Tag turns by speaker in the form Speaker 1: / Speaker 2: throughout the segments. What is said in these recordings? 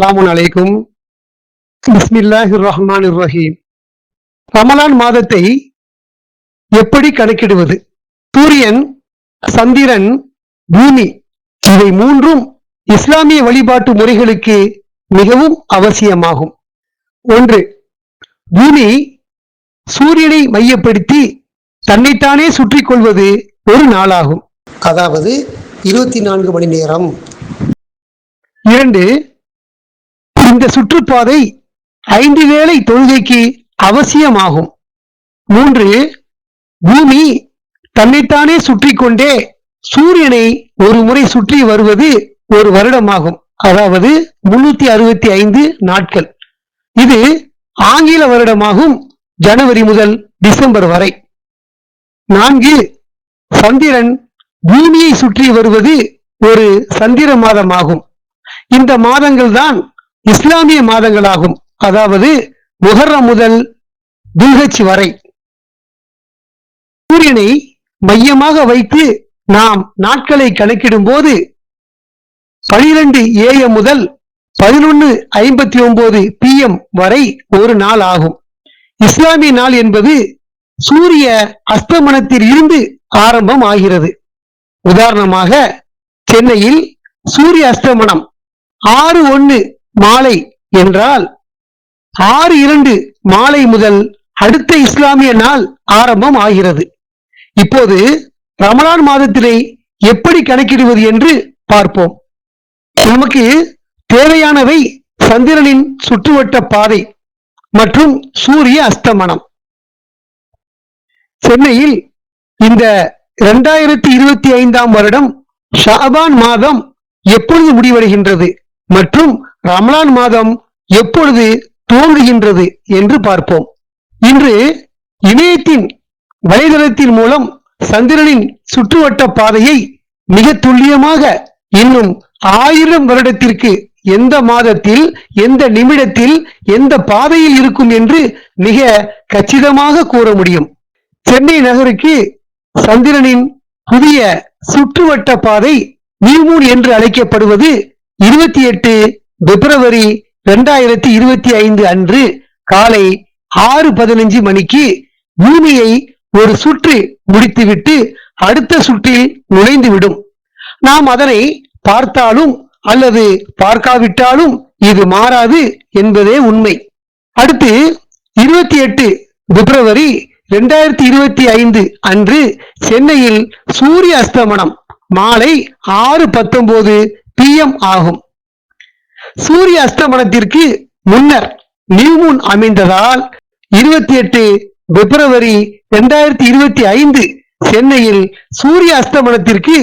Speaker 1: அஸ்ஸலாமு அலைக்கும். பிஸ்மில்லாஹிர் ரஹ்மானிர் ரஹீம். ரமலான் மாதத்தை எப்படி கணக்கிடுவது? சூரியன், சந்திரன், பூமி இவை மூன்றும் இஸ்லாமிய வழிபாட்டு முறைகளுக்கு மிகவும் அவசியமாகும். 1. பூமி சூரியனை மையப்படுத்தி தன்னைத்தானே சுற்றி கொள்வது ஒரு நாளாகும், அதாவது 24 மணி நேரம். 2. இந்த சுற்றுப்பாதை 5 வேளை தொழுகைக்கு அவசியமாகும். 3. பூமி தன்னைத்தானே சுற்றி கொண்டே சூரியனை ஒரு முறை சுற்றி வருவது ஒரு வருடமாகும், அதாவது 365 நாட்கள். இது ஆங்கில வருடமாகும், ஜனவரி முதல் டிசம்பர் வரை. 4. சந்திரன் பூமியை சுற்றி வருவது ஒரு சந்திர மாதமாகும். இந்த மாதங்கள் தான் இஸ்லாமிய மாதங்களாகும், அதாவது முஹர்ரம் முதல் துல்ஹஜ் வரை. சூரியனை மையமாக வைத்து நாம் நாட்களை கணக்கிடும் போது 12 AM முதல் 11:59 PM வரை ஒரு நாள் ஆகும். இஸ்லாமிய நாள் என்பது சூரிய அஸ்தமனத்தில் இருந்து ஆரம்பம் ஆகிறது. உதாரணமாக, சென்னையில் சூரிய அஸ்தமனம் 6:01 மாலை என்றால் 6:02 மாலை முதல் அடுத்த இஸ்லாமிய நாள் ஆரம்பம் ஆகிறது. இப்போது ரமலான் மாதத்திலே எப்படி கணக்கிடுவது என்று பார்ப்போம். நமக்கு தேவையானவை சந்திரனின் சுற்றுவட்ட பாதை மற்றும் சூரிய அஸ்தமனம். சென்னையில் இந்த 2025 வருடம் ஷாபான் மாதம் எப்பொழுது முடிவடைகின்றது மற்றும் ரமலான் மாதம் எப்பொழுது துவங்குகின்றது என்று பார்ப்போம். இன்று இணையத்தின் வலைதளத்தின் மூலம் சந்திரனின் சுற்றுவட்ட பாதையை மிக துல்லியமாக இன்னும் 1000 வருடத்திற்கு எந்த மாதத்தில், எந்த நிமிடத்தில், எந்த பாதையில் இருக்கும் என்று மிக கச்சிதமாக கூற முடியும். சென்னை நகருக்கு சந்திரனின் புதிய சுற்றுவட்ட பாதை நியூ மூன் என்று அழைக்கப்படுவது 28 பிப்ரவரி 2025 அன்று காலை 6:15 மணிக்கு பூமியை ஒரு சுற்று முடித்துவிட்டு அடுத்த சுற்றில் நுழைந்துவிடும். நாம் அதனை பார்த்தாலும் அல்லது பார்க்காவிட்டாலும் இது மாறாது என்பதே உண்மை. அடுத்து 28 பிப்ரவரி 2025 அன்று சென்னையில் சூரிய அஸ்தமனம் மாலை 6:19 PM ஆகும். சூரிய அஸ்தமனத்திற்கு முன்னர் நியூ மூன் அமைந்ததால் 28 பிப்ரவரி 2025 சென்னையில் சூரிய அஸ்தமனத்திற்கு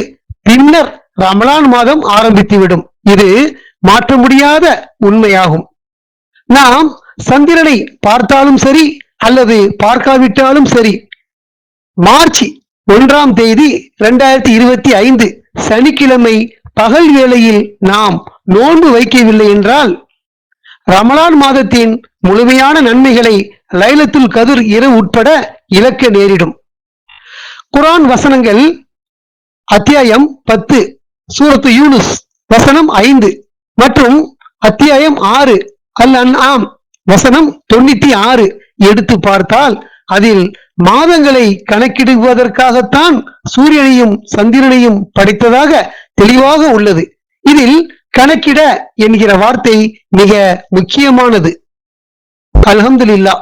Speaker 1: பின்னர் ரமலான் மாதம் ஆரம்பித்துவிடும். இது மாற்ற முடியாத உண்மையாகும். நாம் சந்திரனை பார்த்தாலும் சரி அல்லது பார்க்காவிட்டாலும் சரி, மார்ச் 1ஆம் தேதி 2025 சனிக்கிழமை பகல் வேளையில் நாம் நோன்பு வைக்கவில்லை என்றால் ரமலான் மாதத்தின் முழுமையான நன்மைகளை லைலத்துல் கத்ர் இரவு உட்பட இழக்க நேரிடும். குர்ஆன் வசனங்கள் அத்தியாயம் 10 சூரத்து யூனுஸ் வசனம் 5 மற்றும் அத்தியாயம் 6 அல் அன்ஆம் வசனம் 96 எடுத்து பார்த்தால் அதில் மாதங்களை கணக்கிடுவதற்காகத்தான் சூரியனையும் சந்திரனையும் படைத்ததாக தெளிவாக உள்ளது. இதில் கணக்கிட என்கிற வார்த்தை மிக முக்கியமானது. அல்ஹம்துலில்லாஹ்.